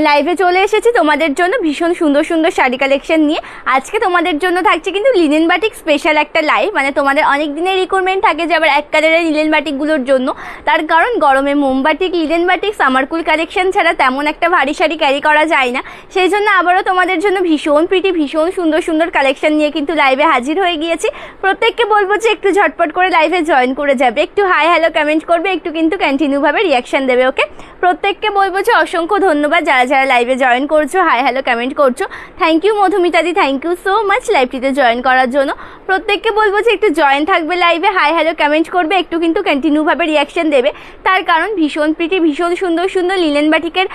লাইভে চলে এসেছি তোমাদের জন্য ভীষণ সুন্দর সুন্দর শাড়ি কালেকশন নিয়ে। আজকে তোমাদের জন্য থাকছে কিন্তু লিনেন বাটিক স্পেশাল একটা লাইভ। মানে তোমাদের অনেক দিনের রিকোয়ারমেন্ট থাকে যে আবার এক কালারের লিনেন বাটিকগুলোর জন্য, তার কারণ গরমে মোম বাটিক, লিনেন বাটিক, সামারকুল কালেকশন ছাড়া তেমন একটা ভারী শাড়ি ক্যারি করা যায় না। সেই জন্য আবারও তোমাদের জন্য ভীষণ প্রিটি ভীষণ সুন্দর সুন্দর কালেকশন নিয়ে কিন্তু লাইভে হাজির হয়ে গিয়েছি। প্রত্যেককে বলবো যে একটু ঝটপট করে লাইভে জয়েন করে যাবে, একটু হাই হ্যালো কমেন্ট করবে, একটু কিন্তু কন্টিনিউভাবে রিয়াকশন দেবে। ওকে, প্রত্যেককে বলবো যে অসংখ্য ধন্যবাদ যারা যারা লাইভে জয়েন করছো, হাই হ্যালো কমেন্ট করছো। থ্যাংক ইউ মধুমিতাদি, থ্যাংক ইউ সো মাচ লাইভটিতে জয়েন করার জন্য। প্রত্যেককে বলবো যে একটু জয়েন থাকবে লাইভে, হাই হ্যালো কমেন্ট করবে, একটু কিন্তু কন্টিনিউভাবে রিয়াকশন দেবে। তার কারণ ভীষণ প্রিটি ভীষণ সুন্দর সুন্দর লিনেন বাটিকের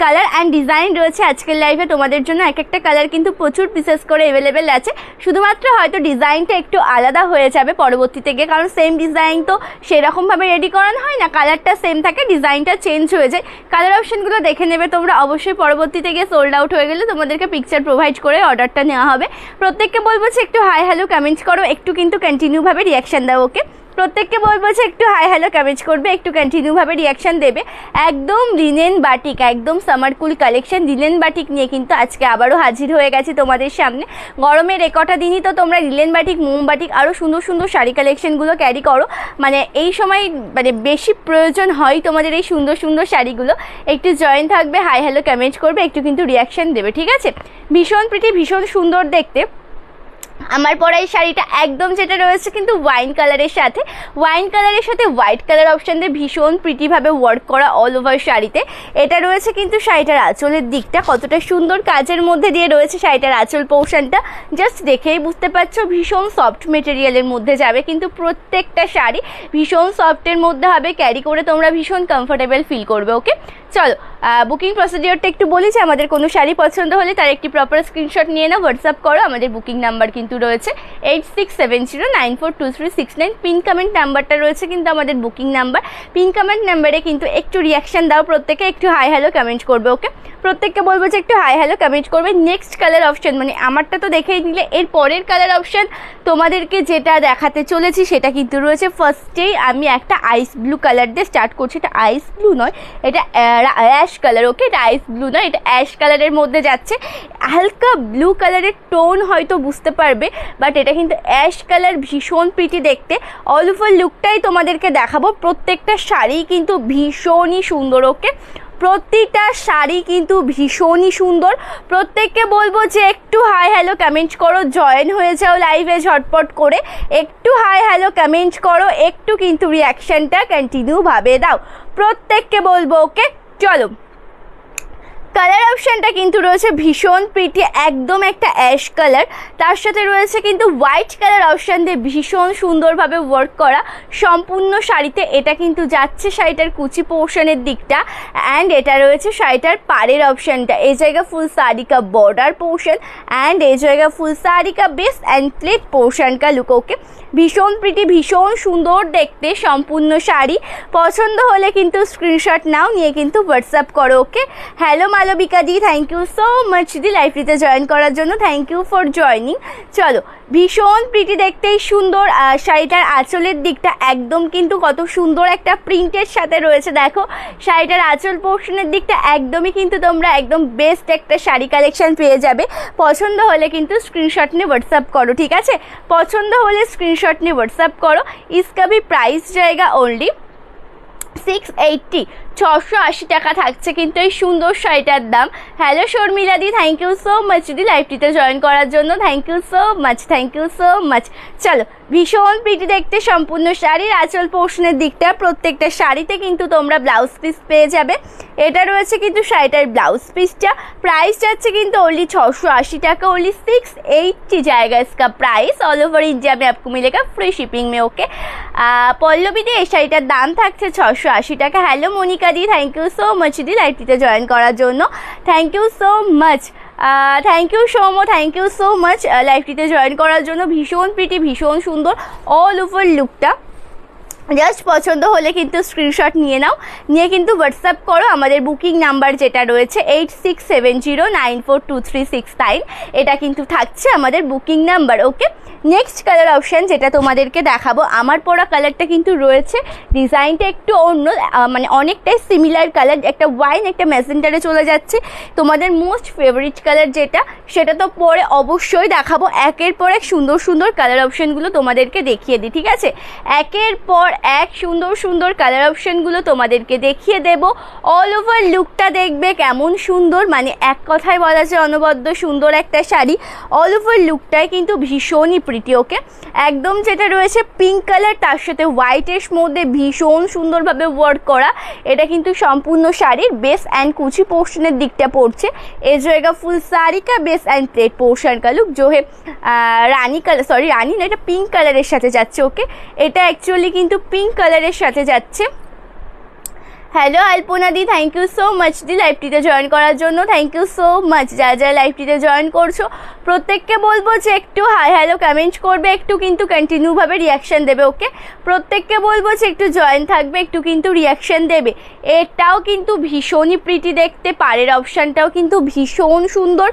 কালার অ্যান্ড ডিজাইন রয়েছে আজকের লাইভে তোমাদের জন্য। এক একটা কালার কিন্তু প্রচুর পিসেস করে অ্যাভেলেবেল আছে, শুধুমাত্র হয়তো ডিজাইনটা একটু আলাদা হয়ে যাবে পরবর্তীতে গিয়ে, কারণ সেম ডিজাইন তো সেরকমভাবে রেডি করানো হয় না, কালারটা সেম থাকে, ডিজাইনটা চেঞ্জ হয়ে যায়। কালার অপশনগুলো দেখে নেবে তোমরা, অবশ্যই পরবর্তীতে গিয়ে সোল্ড আউট হয়ে গেলে তোমাদেরকে পিকচার প্রোভাইড করে অর্ডারটা নেওয়া হবে। প্রত্যেককে বলবো যে একটু হাই হ্যালো কমেন্ট করো, একটু কিন্তু কন্টিনিউভাবে রিয়াকশান দাও। ওকে, প্রত্যেককে বলবো যে একটু হাই হ্যালো কমেন্ট করবে, একটু কন্টিনিউভাবে রিয়াকশান দেবে। একদম লিনেন বাটিক, একদম সামারকুল কালেকশন লিনেন বাটিক নিয়ে কিন্তু আজকে আবারও হাজির হয়ে গেছি তোমাদের সামনে। গরমের একটা দিনই তো তোমরা লিনেন বাটিক, মোম বাটিক আরও সুন্দর সুন্দর শাড়ি কালেকশনগুলো ক্যারি করো। মানে এই সময় মানে বেশি প্রয়োজন হয় তোমাদের এই সুন্দর সুন্দর শাড়িগুলো। একটু জয়েন থাকবে, হাই হ্যালো কমেন্ট করবে, একটু কিন্তু রিয়াকশান দেবে, ঠিক আছে? ভীষণ প্রিটি ভীষণ সুন্দর দেখতে। আমার পরা এই শাড়িটা একদম যেটা রয়েছে কিন্তু ওয়াইন কালারের সাথে হোয়াইট কালার অপশান দিয়ে ভীষণ প্রিটিভাবে ওয়ার্ক করা অল ওভার শাড়িতে। এটা রয়েছে কিন্তু শাড়িটার আঁচলের দিকটা, কতটা সুন্দর কাজের মধ্যে দিয়ে রয়েছে শাড়িটার আঁচল পোর্শনটা। জাস্ট দেখেই বুঝতে পারছো ভীষণ সফট মেটেরিয়ালের মধ্যে যাবে, কিন্তু প্রত্যেকটা শাড়ি ভীষণ সফটের মধ্যে হবে, ক্যারি করে তোমরা ভীষণ কমফোর্টেবল ফিল করবে। ওকে, চলো বুকিং প্রসিডিওরটা একটু বলি যে আমাদের কোনো শাড়ি পছন্দ হলে তার একটি প্রপার স্ক্রিনশট নিয়ে নাও, হোয়াটসঅ্যাপ করো। আমাদের বুকিং নাম্বার কিন্তু রয়েছে 8670942369। পিন কমেন্ট নাম্বারটা রয়েছে কিন্তু আমাদের বুকিং নাম্বার। পিন কমেন্ট নাম্বারে কিন্তু একটু রিয়াকশান দাও, প্রত্যেকে একটু হাই হ্যালো কমেন্ট করবে। ওকে, প্রত্যেককে বলবো যে একটু হাই হ্যালো কমেন্ট করবে। নেক্সট কালার অপশান, মানে আমারটা তো দেখেই নিলে, এর পরের কালার অপশান তোমাদেরকে যেটা দেখাতে চলেছি সেটা কিন্তু রয়েছে ফার্স্টেই আমি একটা আইস ব্লু কালার দিয়ে স্টার্ট করছি। এটা আইস ব্লু নয়, এটা অ্যাশ কালার। ওকে, এটা আইস ব্লু নয়, এটা অ্যাশ কালারের মধ্যে যাচ্ছে। হালকা ব্লু কালারের টোন হয়তো বুঝতে পারবে, বাট এটা কিন্তু অ্যাশ কালার, ভীষণ প্রিটি দেখতে। অল ওভার লুকটাই তোমাদেরকে দেখাবো। প্রত্যেকটা শাড়ি কিন্তু ভীষণই সুন্দর। ওকে, প্রতিটা শাড়ি কিন্তু ভীষণই সুন্দর। প্রত্যেককে বলবো যে একটু হাই হ্যালো কমেন্ট করো, জয়েন হয়ে যাও লাইভে ঝটপট করে, একটু হাই হ্যালো কমেন্ট করো, একটু কিন্তু রিয়াকশানটা কন্টিনিউভাবে দাও, প্রত্যেককে বলবো। ওকে, চলো কালার অপশানটা কিন্তু রয়েছে ভীষণ প্রিটি, একদম একটা অ্যাশ কালার, তার সাথে রয়েছে কিন্তু হোয়াইট কালার অপশান দিয়ে ভীষণ সুন্দরভাবে ওয়ার্ক করা সম্পূর্ণ শাড়িতে। এটা কিন্তু যাচ্ছে শাড়িটার কুচি পোর্শনের দিকটা, অ্যান্ড এটা রয়েছে শাড়িটার পাড়ের অপশানটা। এই জায়গা ফুল साड़ी का बॉर्डर पोर्शन एंड এই জায়গা ফুল साड़ी का बेस एंड प्लेट पोर्शन का लुक। ओके, ভীষণ প্রিটি ভীষণ সুন্দর দেখতে সম্পূর্ণ শাড়ি। পছন্দ হলে কিন্তু স্ক্রিনশট নাও, নিয়ে কিন্তু হোয়াটসঅ্যাপ করো। ওকে, হ্যালো মালবিকা দি, থ্যাংক ইউ সো মাচ দি লাইভটিতে জয়েন করার জন্য, থ্যাংক ইউ ফর জয়নিং। চলো, ভীষণ প্রিটি দেখতেই সুন্দর। শাড়িটার আঁচলের দিকটা একদম কিন্তু কত সুন্দর একটা প্রিন্টের সাথে রয়েছে। দেখো শাড়িটার আঁচল পোর্শনের দিকটা একদমই কিন্তু তোমরা একদম বেস্ট একটা শাড়ি কালেকশন পেয়ে যাবে। পছন্দ হলে কিন্তু স্ক্রিনশট নিয়ে হোয়াটসঅ্যাপ করো, ঠিক আছে? পছন্দ হলে স্ক্রিনশট নিয়ে হোয়াটসঅ্যাপ করো। इसका भी प्राइस जाएगा ओनली 680, 680 টাকা থাকছে কিন্তু এই সুন্দর শাড়িটার দাম। হ্যালো শর্মিলা দি, থ্যাংক ইউ সো মাচ দি লাইভটিতে জয়েন করার জন্য, thank you so much, thank you so much. চলো, ভীষণ প্রিটি দেখতে সম্পূর্ণ শাড়ির আঁচল পোর্শনের দিকটা। প্রত্যেকটা শাড়িতে কিন্তু তোমরা ব্লাউজ পিস পেয়ে যাবে। এটা রয়েছে কিন্তু শাড়িটার ব্লাউজ পিসটা। প্রাইস যাচ্ছে কিন্তু ओनली 680 টাকা, ओनली 680 जाएगा इसका प्राइस। ऑल ओवर इंडिया में आपको मिलेगा फ्री शिपिंग में। ओके, পল্লবী দি এই শাড়িটার দাম থাকছে 680 টাকা। হ্যালো মনিকা দি, থ্যাংক ইউ সো মাচ দি লাইভটিতে জয়েন করার জন্য, thank you so much. Thank you Soumya, thank you so much লাইভটিতে জয়েন করার জন্য। ভীষণ প্রিটি ভীষণ সুন্দর অল ওভার লুকটা। জাস্ট পছন্দ হলে কিন্তু স্ক্রিনশট নিয়ে নাও, নিয়ে কিন্তু হোয়াটসঅ্যাপ করো। আমাদের বুকিং নাম্বার যেটা রয়েছে 8670942369, এটা কিন্তু থাকছে আমাদের বুকিং নাম্বার। ওকে, নেক্সট কালার অপশান যেটা তোমাদেরকে দেখাবো, আমার পরা কালারটা কিন্তু রয়েছে, ডিজাইনটা একটু অন্য, মানে অনেকটাই সিমিলার কালার, একটা ওয়াইন একটা ম্যাজেন্টারে চলে যাচ্ছে। তোমাদের মোস্ট ফেভারিট কালার যেটা, সেটা তো পরে অবশ্যই দেখাবো। একের পর এক সুন্দর সুন্দর কালার অপশানগুলো তোমাদেরকে দেখিয়ে দিই, ঠিক আছে? একের পর এক সুন্দর সুন্দর কালার অপশানগুলো তোমাদেরকে দেখিয়ে দেব। অল ওভার লুকটা দেখবে কেমন সুন্দর, মানে এক কথায় বলা যায় অনবদ্য সুন্দর একটা শাড়ি। অল ওভার লুকটাই কিন্তু ভীষণই প্রিটি। ওকে, একদম যেটা রয়েছে পিঙ্ক কালার, তার সাথে হোয়াইটের মধ্যে ভীষণ সুন্দরভাবে ওয়ার্ক করা। এটা কিন্তু সম্পূর্ণ শাড়ির বেস অ্যান্ড কুচি পোর্শনের দিকটা পড়ছে। এই জায়গা ফুল साड़ी का बेस एंड प्लेट पोर्शन का लुक जो है रानी कलर, सॉरी रानी ना, এটা পিঙ্ক কালারের সাথে যাচ্ছে। ওকে, এটা অ্যাকচুয়ালি কিন্তু পিঙ্ক কালারের সাথে যাচ্ছে। হ্যালো আলপনা দি, থ্যাংক ইউ সো মাচ দি লাইভটিতে জয়েন করার জন্য, থ্যাংক ইউ সো মাচ। যারা যারা লাইভটিতে জয়েন করছো প্রত্যেককে বলবো যে একটু হাই হ্যালো কমেন্ট করবে, একটু কিন্তু কন্টিনিউভাবে রিয়াকশান দেবে। ওকে, প্রত্যেককে বলবো যে একটু জয়েন থাকবে, একটু কিন্তু রিয়াকশান দেবে। এটাও কিন্তু ভীষণই প্রিটি দেখতে, পাড়ের অপশানটাও কিন্তু ভীষণ সুন্দর।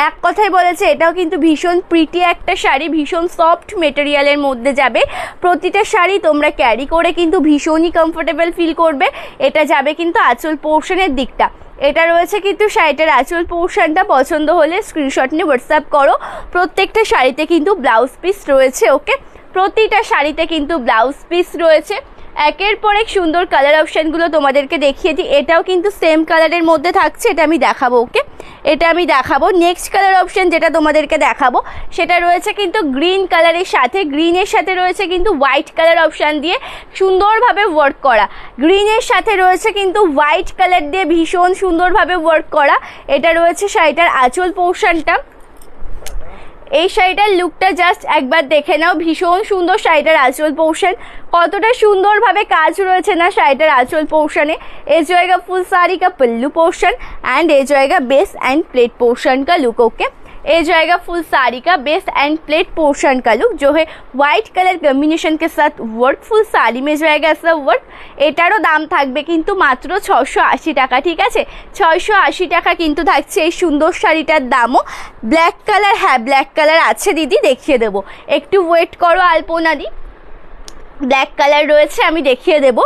এক কথায় বলেছে এটাও কিন্তু ভীষণ প্রিটি একটা শাড়ি, ভীষণ সফট মেটেরিয়ালের মধ্যে যাবে। প্রতিটা শাড়ি তোমরা ক্যারি করে কিন্তু ভীষণই কমফোর্টেবল ফিল করবে। এটা যাবে কিন্তু আঁচল পোর্শনের দিকটা, এটা রয়েছে কিন্তু শাড়িটার আঁচল পোর্শনটা। পছন্দ হলে স্ক্রিনশট নিয়ে হোয়াটসঅ্যাপ করো। প্রত্যেকটা শাড়িতে কিন্তু ব্লাউজ পিস রয়েছে। ওকে, প্রতিটা শাড়িতে কিন্তু ব্লাউজ পিস রয়েছে। একের পর এক সুন্দর কালার অপশানগুলো তোমাদেরকে দেখিয়ে দিই। এটাও কিন্তু সেম কালারের মধ্যে থাকছে, এটা আমি দেখাবো। ওকে, এটা আমি দেখাবো। নেক্সট কালার অপশান যেটা তোমাদেরকে দেখাবো, সেটা রয়েছে কিন্তু গ্রিন কালারের সাথে, গ্রিনের সাথে রয়েছে কিন্তু হোয়াইট কালার অপশান দিয়ে সুন্দরভাবে ওয়ার্ক করা। গ্রিনের সাথে রয়েছে কিন্তু হোয়াইট কালার দিয়ে ভীষণ সুন্দরভাবে ওয়ার্ক করা। এটা রয়েছে শাড়িটার আঁচল পোর্শনটা। এই শাড়িটার লুকটা জাস্ট একবার দেখে নাও, ভীষণ সুন্দর শাড়িটার আঁচল পোর্শন, কতটা সুন্দরভাবে কাজ রয়েছে না শাড়িটার আঁচল পোর্শনে। এই জায়গা ফুল साड़ी का पल्लू पोर्शन एंड ये जाएगा बेस एंड प्लेट पोर्शन का लुक। ओके, ये जाएगा फुल साड़ी का बेस एंड प्लेट पोर्शन का लुक जो है व्हाइट कलर कॉम्बिनेशन के साथ वर्क। फुल साड़ी में जाएगा ऐसा वर्क। এটারও দাম থাকবে কিন্তু মাত্র 680 টাকা, ঠিক আছে? 680 টাকা কিন্তু থাকছে এই সুন্দর শাড়িটার দামও। ব্ল্যাক কালার, হ্যাঁ ব্ল্যাক কালার আছে দিদি, দেখিয়ে দেবো, একটু ওয়েট করো আলপনা দি। ব্ল্যাক কালার রয়েছে, আমি দেখিয়ে দেব।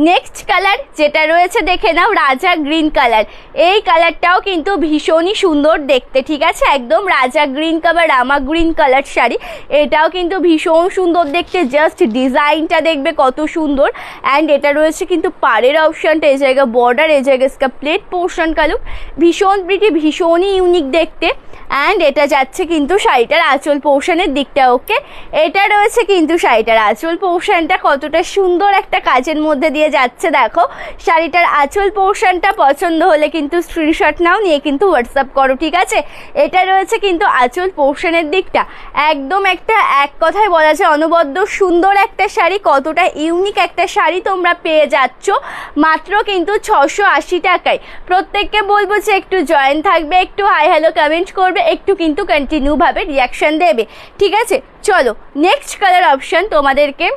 নেক্সট কালার যেটা রয়েছে দেখে নাও, রাজা গ্রিন কালার। এই কালারটাও কিন্তু ভীষণই সুন্দর দেখতে, ঠিক আছে? একদম রাজা গ্রিন বা রামা গ্রিন কালার শাড়ি, এটাও কিন্তু ভীষণ সুন্দর দেখতে। জাস্ট ডিজাইনটা দেখবে কত সুন্দর। অ্যান্ড এটা রয়েছে কিন্তু পাড়ের অপশানটা, এই জায়গা বর্ডার, এই জায়গা इसका প্লেট পোর্শন का लुक ভীষণ প্রিটি, ভীষণই ইউনিক দেখতে। অ্যান্ড এটা যাচ্ছে কিন্তু শাড়িটার আঁচল পোর্শনের দিকটা। ওকে, এটা রয়েছে কিন্তু শাড়িটার আঁচল পোর্শনটা, কতটা সুন্দর একটা কাজের মধ্যে দিয়ে যাচ্ছে দেখো। শাড়িটার আঁচল পোর্শনটা পছন্দ হলে কিন্তু স্ক্রিনশট নাও, নিয়ে কিন্তু হোয়াটসঅ্যাপ করো, ঠিক আছে? এটা রয়েছে কিন্তু আঁচল পোর্শনের দিকটা, একদম একটা এক কথায় বলা যায় অনবদ্য সুন্দর একটা শাড়ি। কতটা ইউনিক একটা শাড়ি তোমরা পেয়ে যাচ্ছ মাত্র কিন্তু 680 টাকায়। প্রত্যেককে বলবো যে একটু জয়েন থাকবে, একটু হাই হ্যালো কমেন্ট করবে, একটু কিন্তু কন্টিনিউভাবে রিয়াকশান দেবে, ঠিক আছে? চলো নেক্সট কালার অপশান তোমাদেরকে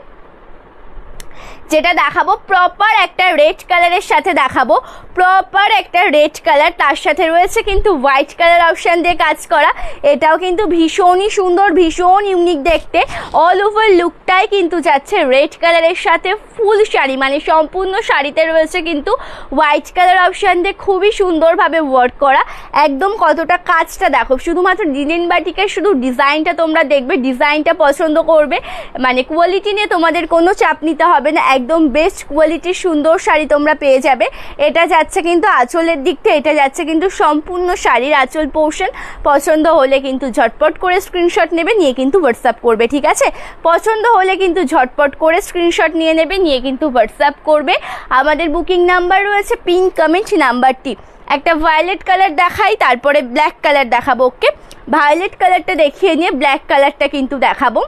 যেটা দেখাবো, প্রপার একটা রেড কালারের সাথে দেখাবো। প্রপার একটা রেড কালার, তার সাথে রয়েছে কিন্তু হোয়াইট কালার অপশান দিয়ে কাজ করা। এটাও কিন্তু ভীষণই সুন্দর, ভীষণ ইউনিক দেখতে। অল ওভার লুকটাই কিন্তু যাচ্ছে রেড কালারের সাথে। ফুল শাড়ি মানে সম্পূর্ণ শাড়িতে রয়েছে কিন্তু হোয়াইট কালার অপশান দিয়ে খুবই সুন্দরভাবে ওয়ার্ক করা। একদম কতটা কাজটা দেখো, শুধুমাত্র লিনেন বাটিকের শুধু ডিজাইনটা তোমরা দেখবে, ডিজাইনটা পছন্দ করবে। মানে কোয়ালিটি নিয়ে তোমাদের কোনো চাপ নিতে হবে না, একদম বেস্ট কোয়ালিটির সুন্দর শাড়ি তোমরা পেয়ে যাবে। এটা যাচ্ছে কিন্তু আঁচলের দিকটা, এটা যাচ্ছে কিন্তু সম্পূর্ণ শাড়ির আঁচল পোর্শন। পছন্দ হলে কিন্তু ঝটপট করে স্ক্রিনশট নেবে, নিয়ে কিন্তু হোয়াটসঅ্যাপ করবে, ঠিক আছে? পছন্দ হলে কিন্তু ঝটপট করে স্ক্রিনশট নিয়ে নেবে, নিয়ে কিন্তু হোয়াটসঅ্যাপ করবে। আমাদের বুকিং নাম্বার রয়েছে পিন কমেন্ট নাম্বারটি। একটা ভায়োলেট কালার দেখাই, তারপরে ব্ল্যাক কালার দেখাবো। ওকে, ভায়োলেট কালারটা দেখিয়ে নিয়ে ব্ল্যাক কালারটা কিন্তু দেখাবো।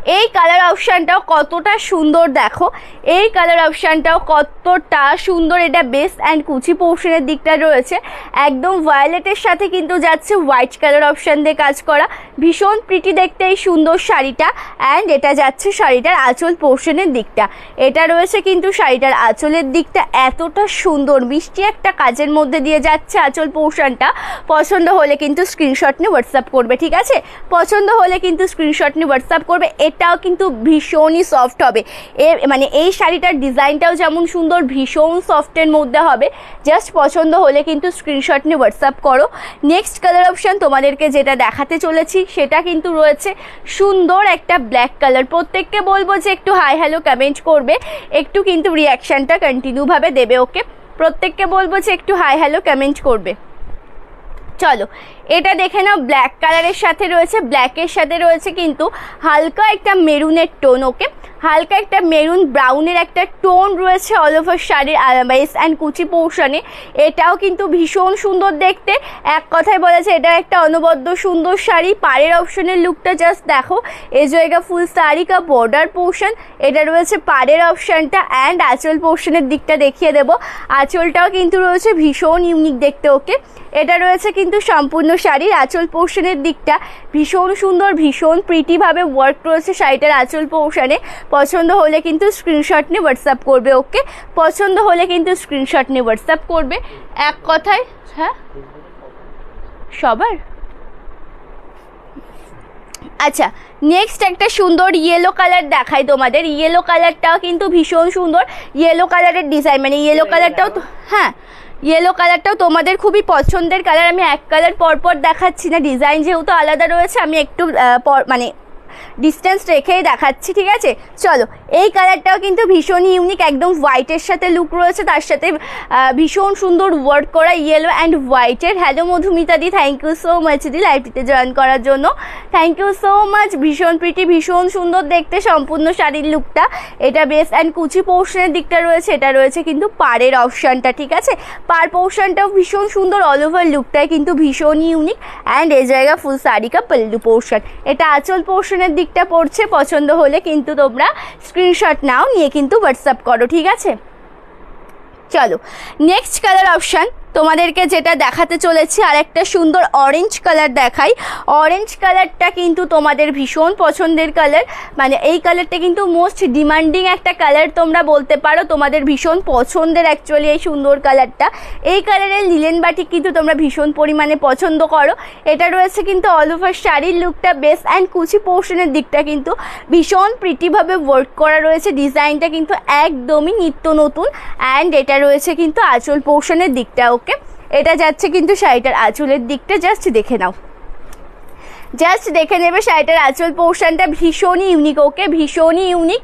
এই কালার অপশানটাও কতটা সুন্দর দেখো, এই কালার অপশানটাও কতটা সুন্দর। এটা বেস অ্যান্ড কুচি পোর্শনের দিকটা রয়েছে একদম ভায়োলেটের সাথে কিন্তু যাচ্ছে হোয়াইট কালার অপশান দিয়ে কাজ করা, ভীষণ প্রিটি দেখতে এই সুন্দর শাড়িটা। অ্যান্ড এটা যাচ্ছে শাড়িটার আঁচল পোর্শনের দিকটা, এটা রয়েছে কিন্তু শাড়িটার আঁচলের দিকটা এতটা সুন্দর মিষ্টি একটা কাজের মধ্যে দিয়ে যাচ্ছে আঁচল পোর্শনটা। পছন্দ হলে কিন্তু স্ক্রিনশট নিয়ে হোয়াটসঅ্যাপ করবে, ঠিক আছে? পছন্দ হলে কিন্তু স্ক্রিনশট নিয়ে হোয়াটসঅ্যাপ করবে। এটাও কিন্তু ভীষণই সফট হবে, মানে এই শাড়িটার ডিজাইনটাও যেমন সুন্দর ভীষণ সফটের মধ্যে হবে। জাস্ট পছন্দ হলে কিন্তু স্ক্রিনশট নিয়ে হোয়াটসঅ্যাপ করো। নেক্সট কালার অপশান তোমাদেরকে যেটা দেখাতে চলেছি সেটা কিন্তু রয়েছে সুন্দর একটা ব্ল্যাক কালার। প্রত্যেককে বলবো যে একটু হাই হ্যালো কমেন্ট করবে, একটু কিন্তু রিয়াকশানটা কন্টিনিউভাবে দেবে, ওকে? প্রত্যেককে বলবো যে একটু হাই হ্যালো কমেন্ট করবে। চলো এটা দেখে নাও, ব্ল্যাক কালারের সাথে রয়েছে, ব্ল্যাকের সাথে রয়েছে কিন্তু হালকা একটা মেরুনের টোন, ওকে? হালকা একটা মেরুন ব্রাউনের একটা টোন রয়েছে অল ওভার শাড়ির বেস অ্যান্ড কুচি পোর্শনে। এটাও কিন্তু ভীষণ সুন্দর দেখতে, এক কথায় বলা যায় এটা একটা অনবদ্য সুন্দর শাড়ি। পাড়ের অপশনের লুকটা জাস্ট দেখো, এই জায়গা ফুল শাড়ি কা বর্ডার পোর্শন, এটা রয়েছে পাড়ের অপশানটা। অ্যান্ড আঁচল পোর্শনের দিকটা দেখিয়ে দেবো, আঁচলটাও কিন্তু রয়েছে ভীষণ ইউনিক দেখতে, ওকে? এটা রয়েছে কিন্তু সম্পূর্ণ শাড়ির আঁচল পোর্শনের দিকটা ভীষণ সুন্দর, ভীষণ প্রিটিভাবে ওয়ার্ক রয়েছে শাড়িটার আঁচল পোর্শনে। পছন্দ হলে কিন্তু স্ক্রিনশট নিয়ে হোয়াটসঅ্যাপ করবে, ওকে? পছন্দ হলে কিন্তু স্ক্রিনশট নিয়ে হোয়াটসঅ্যাপ করবে। এক কথায় হ্যাঁ সবার। আচ্ছা নেক্সট একটা সুন্দর ইয়েলো কালার দেখাই তোমাদের। ইয়েলো কালারটাও কিন্তু ভীষণ সুন্দর, ইয়েলো কালারের ডিজাইন, মানে ইয়েলো কালারটাও হ্যাঁ ইয়েলো কালারটাও তোমাদের খুবই পছন্দের কালার। আমি এক কালার পরপর দেখাচ্ছি না, ডিজাইন যেহেতু আলাদা রয়েছে আমি একটু মানে ডিস্টেন্স রেখেই দেখাচ্ছি, ঠিক আছে? চলো এই কালারটাও কিন্তু ভীষণই ইউনিক, একদম হোয়াইটের সাথে লুক রয়েছে, তার সাথে ভীষণ সুন্দর ওয়ার্ক করা ইয়েলো অ্যান্ড হোয়াইটের। হ্যালো মধুমিতা দি, থ্যাংক ইউ সো মাচ দি লাইভটিতে জয়েন করার জন্য, থ্যাংক ইউ সো মাচ। ভীষণ প্রিটি, ভীষণ সুন্দর দেখতে সম্পূর্ণ শাড়ির লুকটা। এটা বেস অ্যান্ড কুচি পোর্শনের দিকটা রয়েছে, এটা রয়েছে কিন্তু পাড়ের অপশানটা, ঠিক আছে? পাড় পোর্শনটাও ভীষণ সুন্দর, অল ওভার লুকটাই কিন্তু ভীষণই ইউনিক। অ্যান্ড এই জায়গা ফুল শাড়ি কা পল্লু পোর্শন, এটা আঁচল পোর্শনের দিকটা পড়ছে। পছন্দ হলে কিন্তু তোমরা স্ক্রিনশট নাও, নিয়ে কিন্তু হোয়াটসঅ্যাপ করো, ঠিক আছে? চলো নেক্সট কালার অপশান তোমাদেরকে যেটা দেখাতে চলেছি, আর একটা সুন্দর অরেঞ্জ কালার দেখাই। অরেঞ্জ কালারটা কিন্তু তোমাদের ভীষণ পছন্দের কালার, মানে এই কালারটা কিন্তু মোস্ট ডিমান্ডিং একটা কালার তোমরা বলতে পারো, তোমাদের ভীষণ পছন্দের অ্যাকচুয়ালি এই সুন্দর কালারটা। এই কালারের লিলেন বাটিক কিন্তু তোমরা ভীষণ পরিমাণে পছন্দ করো। এটা রয়েছে কিন্তু অল ওভার শাড়ির লুকটা, বেস অ্যান্ড কুচি পোর্শনের দিকটা কিন্তু ভীষণ প্রিটিভাবে ওয়ার্ক করা রয়েছে, ডিজাইনটা কিন্তু একদমই নিত্য নতুন। অ্যান্ড এটা রয়েছে কিন্তু আঁচল পোর্শনের দিকটা, ওকে? এটা যাচ্ছে কিন্তু শাড়িটার আঁচলের দিকটা, জাস্ট দেখে নাও, জাস্ট দেখে নেবে শাড়িটার আঁচল পোর্শনটা ভীষণই ইউনিক, ওকে? ভীষণই ইউনিক।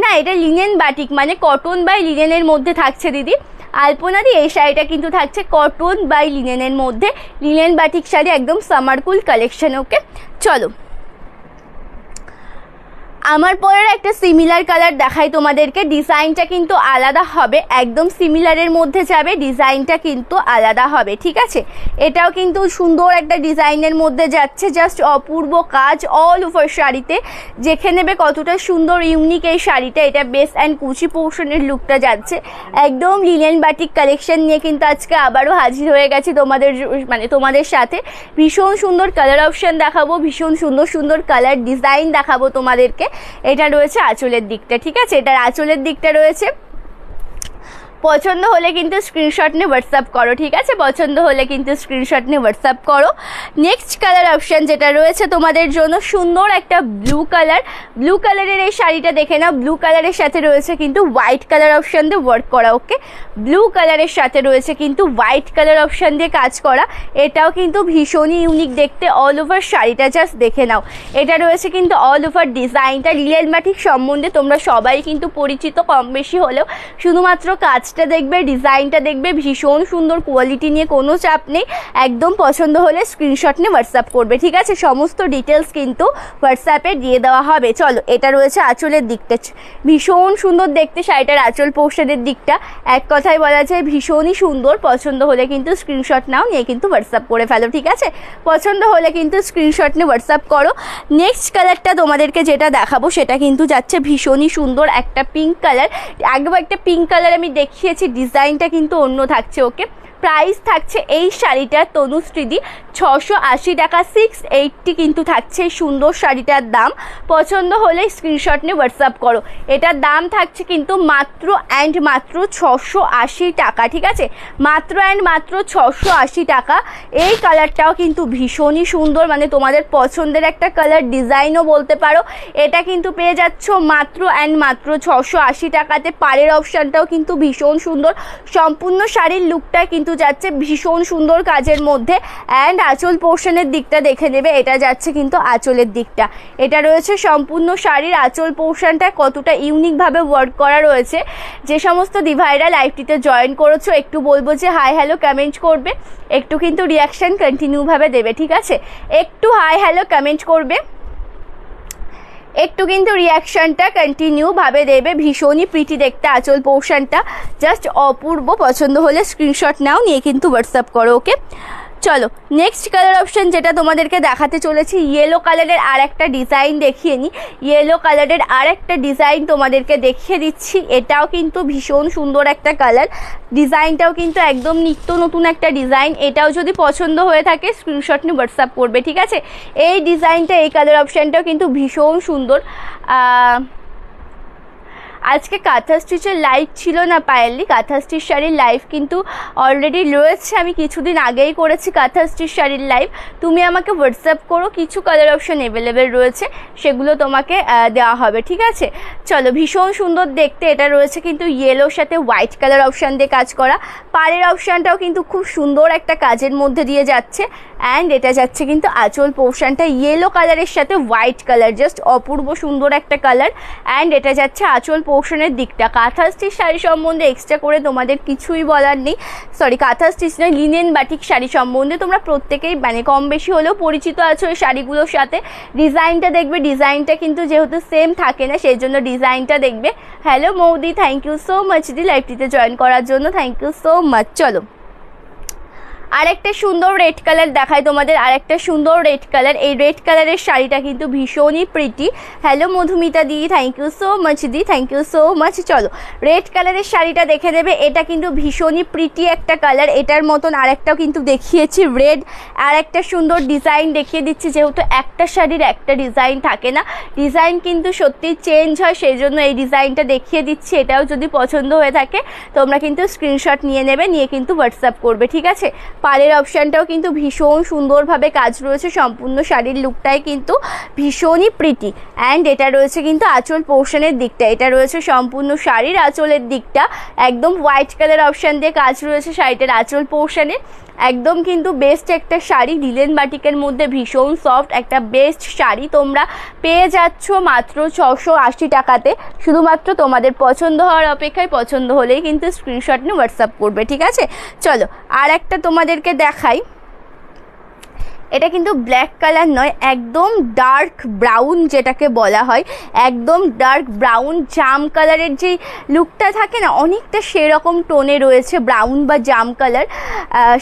না এটা লিনেন বাটিক, মানে কটন বাই লিনেনের মধ্যে থাকছে দিদি আলপনা দি। এই শাড়িটা কিন্তু থাকছে কটন বাই লিনেনের মধ্যে, লিনেন বাটিক শাড়ি, একদম সামারকুল কালেকশন, ওকে? চলো আমার পরের একটা সিমিলার কালার দেখাই তোমাদেরকে। ডিজাইনটা কিন্তু আলাদা হবে, একদম সিমিলারের মধ্যে যাবে, ডিজাইনটা কিন্তু আলাদা হবে, ঠিক আছে? এটাও কিন্তু সুন্দর একটা ডিজাইনের মধ্যে যাচ্ছে, জাস্ট অপূর্ব কাজ অল ওভার শাড়িতে। দেখে নেবে কতটা সুন্দর ইউনিক এই শাড়িটা। এটা বেস অ্যান্ড কুচি পোর্শনের লুকটা যাচ্ছে, একদম লিনেন বাটিক কালেকশন নিয়ে কিন্তু আজকে আবারও হাজির হয়ে গেছি তোমাদের সাথে। ভীষণ সুন্দর কালার অপশান দেখাবো, ভীষণ সুন্দর সুন্দর কালার ডিজাইন দেখাবো তোমাদেরকে। এটা রয়েছে আঁচলের দিকটা, ঠিক আছে? এটার আঁচলের দিকটা রয়েছে। পছন্দ হলে কিন্তু স্ক্রিনশট নিয়ে হোয়াটসঅ্যাপ করো, ঠিক আছে? পছন্দ হলে কিন্তু স্ক্রিনশট নিয়ে হোয়াটসঅ্যাপ করো। নেক্সট কালার অপশান যেটা রয়েছে তোমাদের জন্য, সুন্দর একটা ব্লু কালার। ব্লু কালারের এই শাড়িটা দেখে নাও, ব্লু কালারের সাথে রয়েছে কিন্তু হোয়াইট কালার অপশান দিয়ে ওয়ার্ক করা, ওকে? ব্লু কালারের সাথে রয়েছে কিন্তু হোয়াইট কালার অপশান দিয়ে কাজ করা। এটাও কিন্তু ভীষণই ইউনিক দেখতে, অল ওভার শাড়িটা জাস্ট দেখে নাও। এটা রয়েছে কিন্তু অল ওভার ডিজাইনটা। লিলেন বাটিক সম্বন্ধে তোমরা সবাই কিন্তু পরিচিত কম বেশি হলেও, শুধুমাত্র কাজ কাজটা দেখবে, ডিজাইনটা দেখবে, ভীষণ সুন্দর কোয়ালিটি নিয়ে কোনো চাপ নেই। একদম পছন্দ হলে স্ক্রিনশট নিয়ে হোয়াটসঅ্যাপ করবে, ঠিক আছে। সমস্ত ডিটেলস কিন্তু হোয়াটসঅ্যাপে দিয়ে দেওয়া হবে। চলো, এটা রয়েছে আঁচলের দিকটা, ভীষণ সুন্দর দেখতে শাড়িটার আঁচল পোর্শনের দিকটা। এক কথায় বলা যায় ভীষণই সুন্দর। পছন্দ হলে কিন্তু স্ক্রিনশট নাও, নিয়ে কিন্তু হোয়াটসঅ্যাপ করে ফেলো, ঠিক আছে। পছন্দ হলে কিন্তু স্ক্রিনশট নিয়ে হোয়াটসঅ্যাপ করো। নেক্সট কালারটা তোমাদেরকে যেটা দেখাবো সেটা কিন্তু যাচ্ছে ভীষণই সুন্দর একটা পিঙ্ক কালার। আগেও একটা পিঙ্ক কালার আমি দেখিয়েছি, ডিজাইনটা কিন্তু অন্য থাকছে। ওকে, প্রাইস থাকছে এই শাড়িটার তনুশ্রীদি 680 টাকা, 680 কিন্তু থাকছে সুন্দর শাড়িটার দাম। পছন্দ হলে স্ক্রিনশট নিয়ে হোয়াটসঅ্যাপ করো। এটার দাম থাকছে কিন্তু মাত্র অ্যান্ড মাত্র 680 টাকা, ঠিক আছে। মাত্র অ্যান্ড মাত্র 680 টাকা। এই কালারটাও কিন্তু ভীষণই সুন্দর, মানে তোমাদের পছন্দের একটা কালার, ডিজাইনও বলতে পারো। এটা কিন্তু পেয়ে যাচ্ছ মাত্র অ্যান্ড মাত্র 680 টাকাতে। পাড়ের অপশানটাও কিন্তু ভীষণ সুন্দর। সম্পূর্ণ শাড়ির লুকটা কিন্তু যাচ্ছে ভীষণ সুন্দর কাজের মধ্যে। অ্যান্ড আঁচল পোর্শনের দিকটা দেখে নেবে, এটা যাচ্ছে কিন্তু আঁচলের দিকটা। এটা রয়েছে সম্পূর্ণ শাড়ির আঁচল পোর্শনটা কতটা ইউনিকভাবে ওয়ার্ক করা রয়েছে। যে সমস্ত দিভাইরা লাইভটিতে জয়েন করেছো, একটু বলবো যে হাই হ্যালো কমেন্ট করবে, একটু কিন্তু রিয়াকশান কন্টিনিউভাবে দেবে, ঠিক আছে। একটু হাই হ্যালো কমেন্ট করবে, একটু কিন্তু রিয়াকশানটা কন্টিনিউভাবে দেবে। ভীষণই প্রিটি দেখতে আঁচল পোর্শনটা, জাস্ট অপূর্ব। পছন্দ হলে স্ক্রিনশট নাও, নিয়ে কিন্তু হোয়াটসঅ্যাপ করো। ওকে, চলো নেক্সট কালার অপশন যেটা তোমাদেরকে দেখাতে চলেছি, ইয়েলো কালারের আর একটা ডিজাইন দেখিয়ে নিই। ইয়েলো কালারের আর একটা ডিজাইন তোমাদেরকে দেখিয়ে দিচ্ছি। এটাও কিন্তু ভীষণ সুন্দর একটা কালার, ডিজাইনটাও কিন্তু একদম নিত্য নতুন একটা ডিজাইন। এটাও যদি পছন্দ হয়ে থাকে স্ক্রিনশট নিয়ে হোয়াটসঅ্যাপ করবে, ঠিক আছে। এই ডিজাইনটা, এই কালার অপশানটাও কিন্তু ভীষণ সুন্দর। আজকে কাঁথা স্টিচের লাইভ ছিল না পায়েলি, কাঁথা স্টিচ শাড়ির লাইভ কিন্তু অলরেডি রয়েছে। আমি কিছুদিন আগেই করেছি কাঁথা স্টিচ শাড়ির লাইভ। তুমি আমাকে হোয়াটসঅ্যাপ করো, কিছু কালার অপশান অ্যাভেলেবেল রয়েছে, সেগুলো তোমাকে দেওয়া হবে, ঠিক আছে। চলো, ভীষণ সুন্দর দেখতে। এটা রয়েছে কিন্তু ইয়েলোর সাথে হোয়াইট কালার অপশান দিয়ে কাজ করা। পাড়ের অপশানটাও কিন্তু খুব সুন্দর একটা কাজের মধ্যে দিয়ে যাচ্ছে। অ্যান্ড এটা যাচ্ছে কিন্তু আঁচল পোর্শনটা ইয়েলো কালারের সাথে হোয়াইট কালার, জাস্ট অপূর্ব সুন্দর একটা কালার। অ্যান্ড এটা যাচ্ছে আঁচল পোর্শনের দিকটা। কাঁথা স্টিচ শাড়ি সম্বন্ধে এক্সট্রা করে তোমাদের কিছুই বলার নেই। সরি, কাঁথা স্টিচ নয়, লিনেন বাটিক শাড়ি সম্বন্ধে তোমরা প্রত্যেকেই মানে কম বেশি হলেও পরিচিত আছো এই শাড়িগুলোর সাথে। ডিজাইনটা দেখবে, ডিজাইনটা কিন্তু যেহেতু সেম থাকে না, সেই জন্য ডিজাইনটা দেখবে। হ্যালো মৌদি, থ্যাংক ইউ সো মাচ দি লাইভটিতে জয়েন করার জন্য, থ্যাংক ইউ সো মাচ। চলো, আরেকটা সুন্দর রেড কালার দেখায় তোমাদের, আরেকটা সুন্দর রেড কালার। এই রেড কালারের শাড়িটা কিন্তু ভীষণই প্রিটি। হ্যালো মধুমিতা দি, থ্যাংক ইউ সো মাচ দি, থ্যাংক ইউ সো মাচ। চলো, রেড কালারের শাড়িটা দেখে নেবে। এটা কিন্তু ভীষণই প্রিটি একটা কালার। এটার মতন আরেকটাও কিন্তু দেখিয়েছি রেড, আর একটা সুন্দর ডিজাইন দেখিয়ে দিচ্ছি। যেহেতু একটা শাড়ির একটা ডিজাইন থাকে না, ডিজাইন কিন্তু সত্যি চেঞ্জ হয়, সেই জন্য এই ডিজাইনটা দেখিয়ে দিচ্ছি। এটাও যদি পছন্দ হয়ে থাকে তোমরা কিন্তু স্ক্রিনশট নিয়ে নেবে, নিয়ে কিন্তু হোয়াটসঅ্যাপ করবে, ঠিক আছে। পাড়ের অপশানটাও কিন্তু ভীষণ সুন্দরভাবে কাজ রয়েছে। সম্পূর্ণ শাড়ির লুকটাই কিন্তু ভীষণই প্রিটি। অ্যান্ড এটা রয়েছে কিন্তু আঁচল পোর্শনের দিকটা। এটা রয়েছে সম্পূর্ণ শাড়ির আঁচলের দিকটা, একদম হোয়াইট কালার অপশান দিয়ে কাজ রয়েছে শাড়িটার আঁচল পোর্শনে। একদম কিন্তু বেস্ট একটা শাড়ি, লিলেন বাটিকের মধ্যে ভীষণ সফট একটা বেস্ট শাড়ি তোমরা পেয়ে যাচ্ছ মাত্র 680 টাকাতে। শুধুমাত্র তোমাদের পছন্দ হওয়ার অপেক্ষায়, পছন্দ হলেই কিন্তু স্ক্রিনশট নিয়ে হোয়াটসঅ্যাপ করবে, ঠিক আছে। চলো, আর একটা তোমাদেরকে দেখাই। এটা কিন্তু ব্ল্যাক কালার নয়, একদম ডার্ক ব্রাউন যেটাকে বলা হয়, একদম ডার্ক ব্রাউন জাম কালারের যেই লুকটা থাকে না, অনেকটা সেরকম টোনে রয়েছে, ব্রাউন বা জাম কালার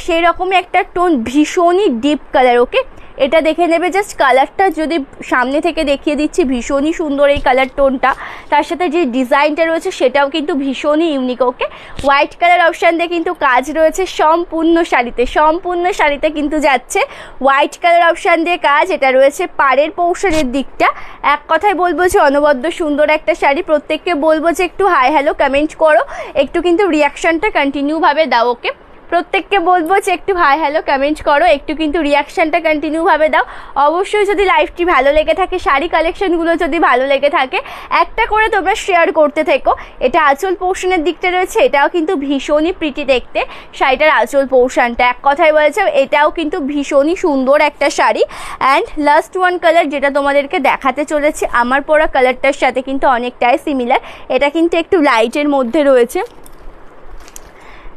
সেই রকমই একটা টোন, ভীষণই ডিপ কালার। ওকে, এটা দেখে নেবে, জাস্ট কালারটা যদি সামনে থেকে দেখিয়ে দিচ্ছি, ভীষণই সুন্দর এই কালার টোনটা। তার সাথে যে ডিজাইনটা রয়েছে সেটাও কিন্তু ভীষণই ইউনিক। ওকে, হোয়াইট কালার অপশান দিয়ে কিন্তু কাজ রয়েছে সম্পূর্ণ শাড়িতে, সম্পূর্ণ শাড়িতে কিন্তু যাচ্ছে হোয়াইট কালার অপশান দিয়ে কাজ। এটা রয়েছে পাড়ের পোর্শনের দিকটা। এক কথায় বলবো যে অনবদ্য সুন্দর একটা শাড়ি। প্রত্যেককে বলবো যে একটু হাই হ্যালো কমেন্ট করো, একটু কিন্তু রিয়াকশানটা কন্টিনিউভাবে দাও। ওকে, প্রত্যেককে বলবো যে একটু হাই হ্যালো কমেন্ট করো, একটু কিন্তু রিয়াকশানটা কন্টিনিউভাবে দাও। অবশ্যই যদি লাইভটি ভালো লেগে থাকে, শাড়ি কালেকশনগুলো যদি ভালো লেগে থাকে, একটা করে তোমরা শেয়ার করতে থেকো। এটা আঁচল পোর্শনের দিকটা রয়েছে, এটাও কিন্তু ভীষণই প্রিটি দেখতে শাড়িটার আঁচল পোর্শনটা। এক কথায় বলেছে এটাও কিন্তু ভীষণই সুন্দর একটা sari. And last one colour যেটা তোমাদেরকে দেখাতে চলেছি, আমার পরা কালারটার সাথে কিন্তু অনেকটাই সিমিলার। এটা কিন্তু একটু লাইটের মধ্যে রয়েছে,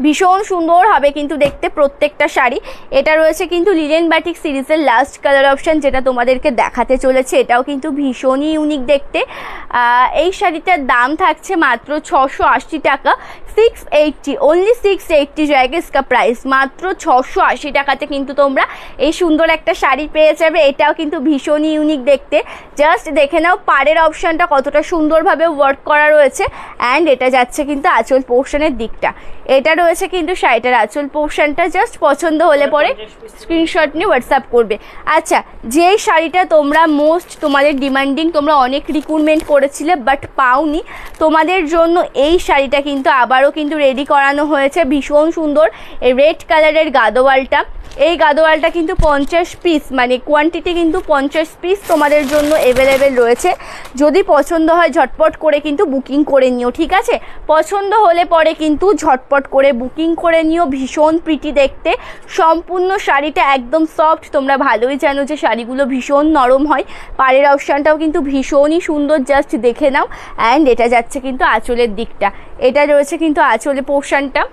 ভীষণ সুন্দর হবে কিন্তু দেখতে প্রত্যেকটা শাড়ি। এটা রয়েছে কিন্তু লিলেন বাটিক সিরিজের লাস্ট কালার অপশান, যেটা তোমাদেরকে দেখাতে চলেছে। এটাও কিন্তু ভীষণই ইউনিক দেখতে। এই শাড়িটার দাম থাকছে মাত্র 680 টাকা, 680, অনলি 680 জায়গায় ইসকা প্রাইস। মাত্র 680 টাকাতে কিন্তু তোমরা এই সুন্দর একটা শাড়ি পেয়ে যাবে। এটাও কিন্তু ভীষণই ইউনিক দেখতে। জাস্ট দেখে নাও পাড়ের অপশানটা কতটা সুন্দরভাবে ওয়ার্ক করা রয়েছে। অ্যান্ড এটা যাচ্ছে কিন্তু আঁচল পোর্শনের দিকটা। এটা রয়েছে কিন্তু শাড়িটার আঁচল পোর্শনটা। জাস্ট পছন্দ হলে পরে স্ক্রিনশট নিয়ে হোয়াটসঅ্যাপ করবে। আচ্ছা, যেই শাড়িটা তোমরা তোমাদের ডিমান্ডিং, তোমরা অনেক রিক্রুটমেন্ট করেছিলে বাট পাওনি, তোমাদের জন্য এই শাড়িটা কিন্তু আবারও কিন্তু রেডি করানো হয়েছে। ভীষণ সুন্দর এই রেড কালারের গাদোয়ালটা। এই গাদোয়ালটা কিন্তু 50 পিস, মানে কোয়ান্টিটি কিন্তু 50 পিস তোমাদের জন্য অ্যাভেলেবেল রয়েছে। যদি পছন্দ হয় ঝটপট করে কিন্তু বুকিং করে নিও, ঠিক আছে? পছন্দ হলে পরে কিন্তু ঝটপট করে বুকিং করে নিও। ভীষণ প্রিটি দেখতে, সম্পূর্ণ শাড়িটা একদম সফট। তোমরা ভালোই জানো যে শাড়িগুলো ভীষণ নরম হয়। পাড়ের অপশানটাও কিন্তু ভীষণই সুন্দর, জাস্ট দেখে নাও। অ্যান্ড এটা যাচ্ছে কিন্তু আঁচলের দিকটা। এটা রয়েছে কিন্তু আঁচলের পোর্শনটা।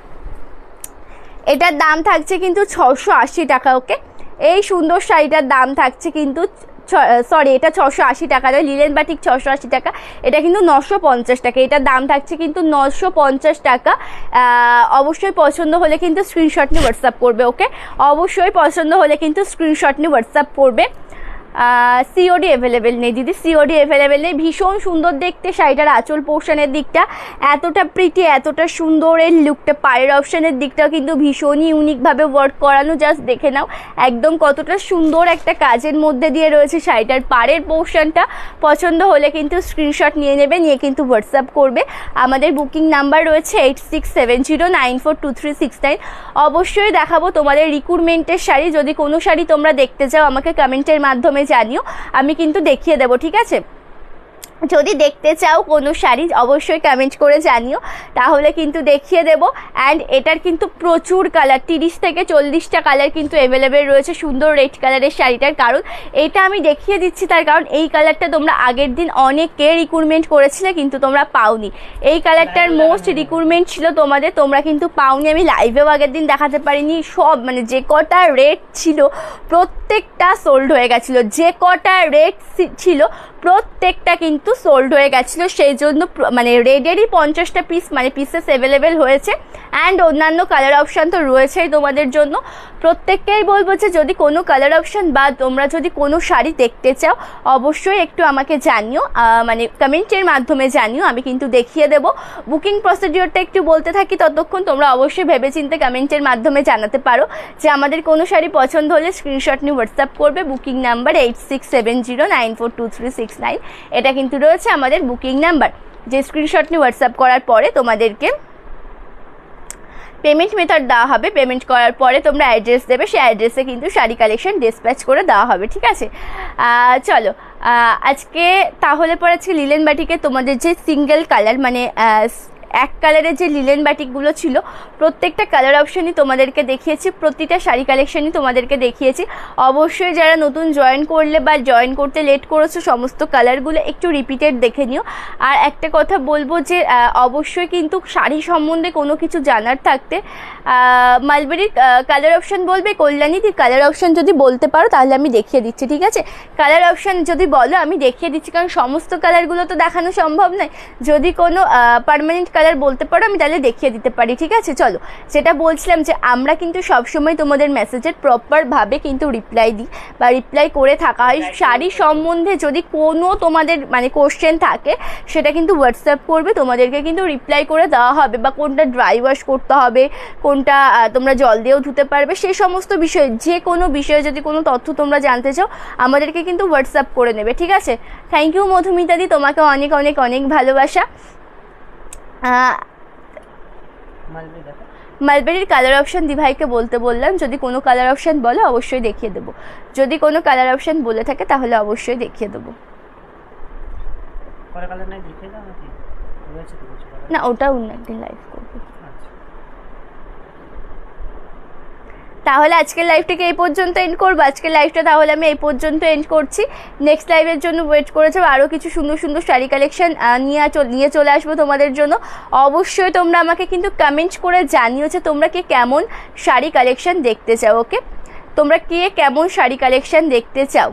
এটার দাম থাকছে কিন্তু 680 টাকা। ওকে, এই সুন্দর শাড়িটার দাম থাকছে কিন্তু সরি, এটা 680 টাকা নয়, লিলেন বাটিক 680 টাকা। এটা কিন্তু 950 টাকা। এটার দাম থাকছে কিন্তু 950 টাকা। অবশ্যই পছন্দ হলে কিন্তু স্ক্রিনশট নিয়ে হোয়াটসঅ্যাপ করবে। ওকে, অবশ্যই পছন্দ হলে কিন্তু স্ক্রিনশট নিয়ে হোয়াটসঅ্যাপ করবে। সিওডি অ্যাভেলেবেল নেই দিদি, সিওডি অ্যাভেলেবেল নেই। ভীষণ সুন্দর দেখতে শাড়িটার আঁচল পোর্শনের দিকটা, এতটা প্রিটি, এতটা সুন্দর এর লুকটা। পাড়ের অপশানের দিকটাও কিন্তু ভীষণই ইউনিকভাবে ওয়ার্ক করানো। জাস্ট দেখে নাও একদম কতটা সুন্দর একটা কাজের মধ্যে দিয়ে রয়েছে শাড়িটার পাড়ের পোর্শনটা। পছন্দ হলে কিন্তু স্ক্রিনশট নিয়ে নেবে, নিয়ে কিন্তু হোয়াটসঅ্যাপ করবে। আমাদের বুকিং নাম্বার রয়েছে 8670942369। অবশ্যই দেখাবো তোমাদের রিক্রুটমেন্টের শাড়ি। যদি কোনো শাড়ি তোমরা দেখতে চাও আমাকে কমেন্টের মাধ্যমে জানিও, আমি কিন্তু দেখিয়ে দেবো, ঠিক আছে? যদি দেখতে চাও কোনো শাড়ি অবশ্যই কমেন্ট করে জানিও, তাহলে কিন্তু দেখিয়ে দেবো। অ্যান্ড এটার কিন্তু প্রচুর কালার, 30 থেকে 40টা কালার কিন্তু অ্যাভেলেবেল রয়েছে সুন্দর রেড কালারের শাড়িটার। কারণ এটা আমি দেখিয়ে দিচ্ছি তার কারণ এই কালারটা তোমরা আগের দিন অনেকে রিক্রুটমেন্ট করেছিলে কিন্তু তোমরা পাওনি। এই কালারটার মোস্ট রিক্রুটমেন্ট ছিল তোমাদের, তোমরা কিন্তু পাওনি। আমি লাইভেও আগের দিন দেখাতে পারিনি। সব মানে যে কটা রেড ছিল প্রত্যেকটা সোল্ড হয়ে গেছিলো। যে কটা রেড ছিল প্রত্যেকটা কিন্তু সোল্ড হয়ে গেছিলো। সেই জন্য মানে রেডেরই 50টা পিস মানে পিসেস অ্যাভেলেবেল হয়েছে। অ্যান্ড অন্যান্য কালার অপশান তো রয়েছেই তোমাদের জন্য। প্রত্যেককেই বলবো যে যদি কোনো কালার অপশান বা তোমরা যদি কোনো শাড়ি দেখতে চাও অবশ্যই একটু আমাকে জানিও, মানে কমেন্টের মাধ্যমে জানিও, আমি কিন্তু দেখিয়ে দেবো। বুকিং প্রসিডিওরটা একটু বলতে থাকি, ততক্ষণ তোমরা অবশ্যই ভেবেচিন্তে কমেন্টের মাধ্যমে জানাতে পারো যে আমাদের কোনো শাড়ি পছন্দ হলে স্ক্রিনশট নিয়ে হোয়াটসঅ্যাপ করবে। Booking number 8670942369। এটা কিন্তু রয়েছে আমাদের বুকিং নাম্বার। যে স্ক্রিনশট নিয়ে হোয়াটসঅ্যাপ করার পরে তোমাদেরকে পেমেন্ট মেথড দেওয়া হবে। পেমেন্ট করার পরে তোমরা অ্যাড্রেস দেবে, সেই অ্যাড্রেসে কিন্তু শাড়ি কালেকশন ডিসপ্যাচ করে দেওয়া হবে, ঠিক আছে? চলো আজকে তাহলে পরে আজকে লিলেন বাটিকে তোমাদের যে সিঙ্গেল কালার মানে এক কালারের যে লিলেন বাটিকগুলো ছিল প্রত্যেকটা কালার অপশানই তোমাদেরকে দেখিয়েছি, প্রতিটা শাড়ি কালেকশনই তোমাদেরকে দেখিয়েছি। অবশ্যই যারা নতুন জয়েন করলে বা জয়েন করতে লেট করেছো সমস্ত কালারগুলো একটু রিপিটেড দেখে নিও। আর একটা কথা বলবো যে অবশ্যই কিন্তু শাড়ি সম্বন্ধে কোনো কিছু জানার থাকতে মালবেরির কালার অপশান বলবে। কল্যাণী দি কালার অপশান যদি বলতে পারো তাহলে আমি দেখিয়ে দিচ্ছি, ঠিক আছে? কালার অপশান যদি বলো আমি দেখিয়ে দিচ্ছি, কারণ সমস্ত কালারগুলো তো দেখানো সম্ভব নয়। যদি কোনো পার্মানেন্ট কালার বলতে পারো আমি তাহলে দেখিয়ে দিতে পারি, ঠিক আছে? চলো, যেটা বলছিলাম যে আমরা কিন্তু সবসময় তোমাদের মেসেজের প্রপারভাবে কিন্তু রিপ্লাই দিই বা রিপ্লাই করে থাকা হয়। শাড়ি সম্বন্ধে যদি কোনো তোমাদের মানে কোশ্চেন থাকে সেটা কিন্তু হোয়াটসঅ্যাপ করবে, তোমাদেরকে কিন্তু রিপ্লাই করে দেওয়া হবে। বা কোনটা ড্রাই ওয়াশ করতে হবে, কোনটা তোমরা জল দিয়েও ধুতে পারবে, সেই সমস্ত বিষয়ে যে কোনো বিষয়ে যদি কোনো তথ্য তোমরা জানতে চাও আমাদেরকে কিন্তু হোয়াটসঅ্যাপ করে নেবে, ঠিক আছে? থ্যাংক ইউ মধুমিতাদি, তোমাকে অনেক অনেক অনেক ভালোবাসা। মালবেরির কালার অপশান দিভাইকে বলতে বললাম, যদি কোনো কালার অপশান বলো অবশ্যই দেখিয়ে দেবো। যদি কোনো কালার অপশান বলে থাকে তাহলে অবশ্যই দেখিয়ে দেবো। না, ওটা অন্য একদিন লাইভ করবো। তাহলে আজকের লাইভটাকে এই পর্যন্ত এন্ড করবো। আজকের লাইভটা তাহলে আমি এই পর্যন্ত এন্ড করছি। নেক্সট লাইভের জন্য ওয়েট করেছো, আরও কিছু সুন্দর সুন্দর শাড়ি কালেকশন নিয়ে চলে আসবো তোমাদের জন্য। অবশ্যই তোমরা আমাকে কিন্তু কমেন্ট করে জানিও যে তোমরা কে কেমন শাড়ি কালেকশন দেখতে চাও। ওকে, তোমরা কে কেমন শাড়ি কালেকশন দেখতে চাও।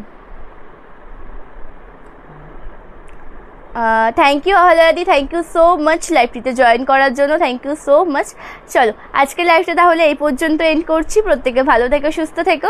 থ্যাংক ইউ আহলাদি, থ্যাংক ইউ সো মাচ লাইভটিতে জয়েন করার জন্য, থ্যাংক ইউ সো মাচ। চলো আজকের লাইভটা তাহলে এই পর্যন্ত এন্ড করছি। প্রত্যেকে ভালো থেকো, সুস্থ থেকো।